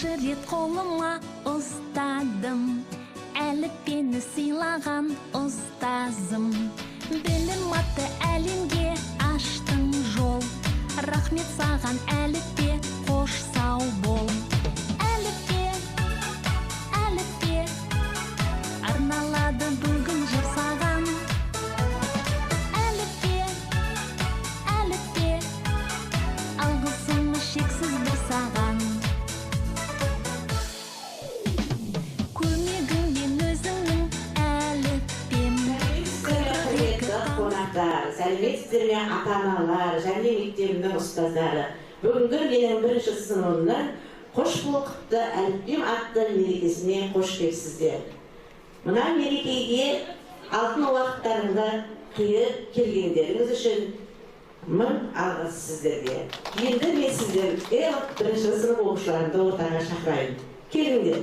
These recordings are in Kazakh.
алғаш рет қолыма ұстадым, әліппені сыйлаған ұстазым. Білім атты әлемге аштың жол, рахмет саған әліппе, қош сау бол. Әліппе арналады бүгін жыр саған. Әліппе алғысым шексіз бір саған. Көмегіңмен өзіңнің әліппем. Қонақтар, сәлеметсіздер ме ата-аналар, және мектебімнің ұстаздары. Бүгінгі менің бірінші сыныбымның қош болыпты әліппем атты мерекесіне қош келіпсіздер. Мына мерекеге алтын уақыттарында келгендеріңіз үшін мың алғыс сіздерге. Енді мен сіздерге бірінші сынып оқушыларымды ортаға шақырайын. Келіңдер.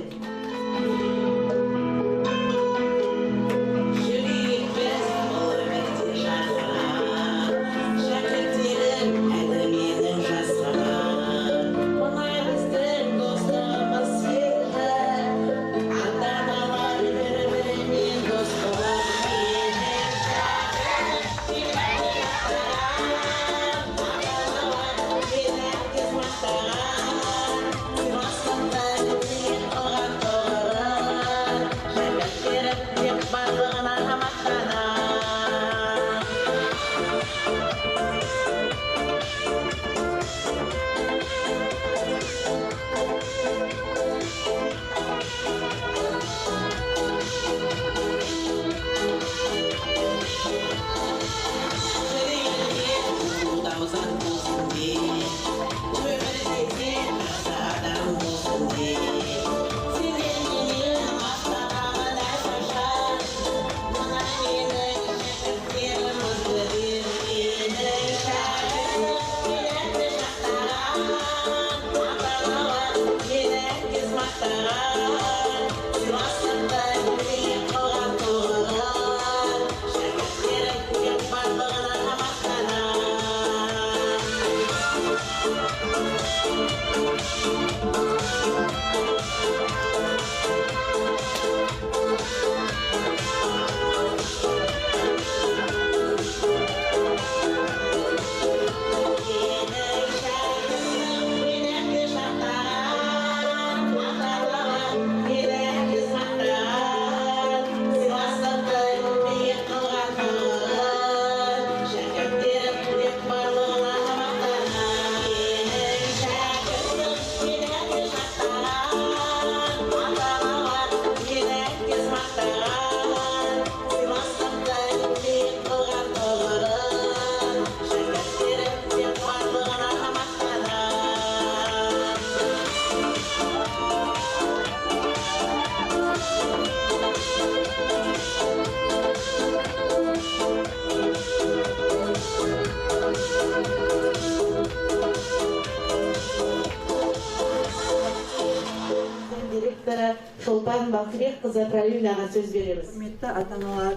Шолпан Бақырекқызы Правильнаға сөз береміз. Құрметті ата-аналар,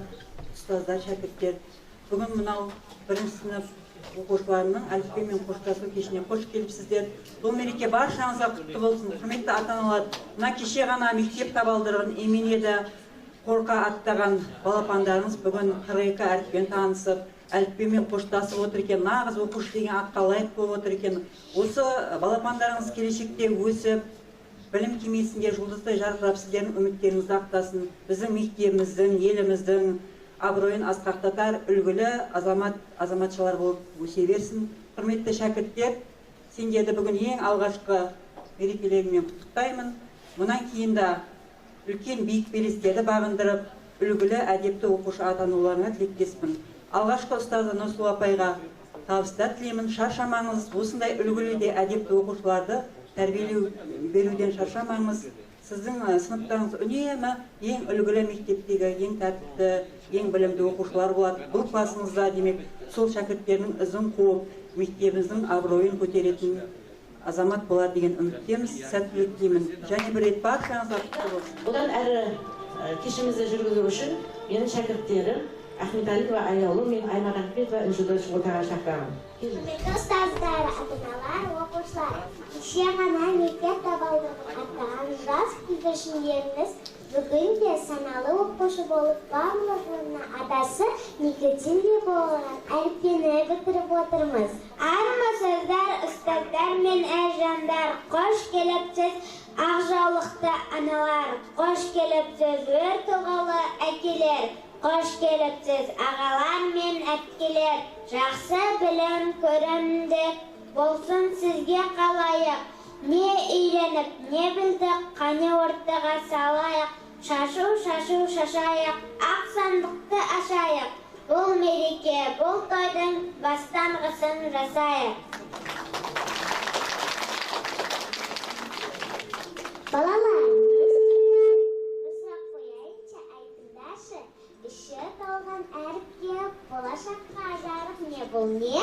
ұстаздар, шәкірттер, бүгін мынау бірінші сынып оқушыларының әліппемен қоштасу кешіне қош келіпсіздер. Бұл мереке баршаңызға құтты болсын. Құрметті ата-аналар, мына кеше ғана мектеп табалдырығын именеді қорқа аттаған балапандарымыз бүгін 42 әріппен танысып, әліппемен қоштасып отыр екен, нағыз оқушы деген атқа лайық болып отыр екен. Осы балапандарыңыз келешекте өсіп, білім кемесінде жұлдыздай жарқырап сіздердің үміттеріңізді ақтасын. Біздің мектебіміздің, еліміздің абыройын асқақтатар үлгілі азаматшалар болып өсе берсін. Құрметті шәкірттер, сендерді бүгін ең алғашқы мерекелерімен құттықтаймын. Мұнан кейін да үлкен биік белестерді бағындырып, үлгілі әдепті оқушы атануларыңа тілектеспін. Алғашқы ұстазы Нұрсұлу апайға табыстар тілеймін. Шаршамаңыз, осындай үлгілі де әдепті оқушыларды тәрбиелеу беруден шаршамаңыз. Сіздің сыныптарыңыз үнемі ең үлгілі мектептегі, ең тәртіпті, ең білімді оқушылар болады. Бұл классыңызда демек сол шәкірттердің ізін қуып, мектебіміздің абыройын көтеретін азамат болады деген үміттеміз. Сәттілік тілеймін. Және бір рет баршаңызға құтты болсын. Бұдан әрі кешімізді жүргізу үшін менің шәкірттерім Ахметалиева Аяулы мен Аймағамбетова Үнжүдіш ортаға шақырамын. Құрметті ұстаздар, ата-аналар, оқушылар, кеше ғана мектеп табалдырығын аттаған жас бүлдіршіндеріміз бүгін де саналы оқушы болып барлығына атасы негізінде болған әліппені бітіріп отырмыз. Армысыздар, ұстаздар мен әжандар, қош келіпсіз ақжаулықты аналар, қош келіпсіз өр тұлғалы әкелер, қош келіпсіз ағалар мен әпкелер, жақсы білім көрімді болсын сізге қалайық. Не үйреніп, не білдік, қане ортаға салайық, шашайық, ақ сандықты ашайық. Бұл мереке, бұл тойдың бастаңғысын жасайық. Балаларымыз, ұсақ қояйынша айтыңдаршы, іші толған әріпке болашаққа жарық не бұл не?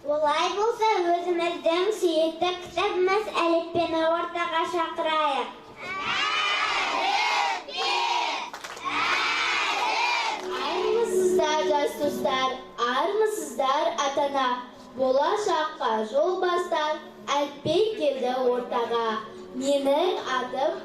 Олай болса өзіміздің сүйікті кітабымыз әліппені ортаға шақырайық. Армысыздар жас достар, армысыздар ата-ана, болашаққа жол бастар, әліппе келді ортаға. Менің атым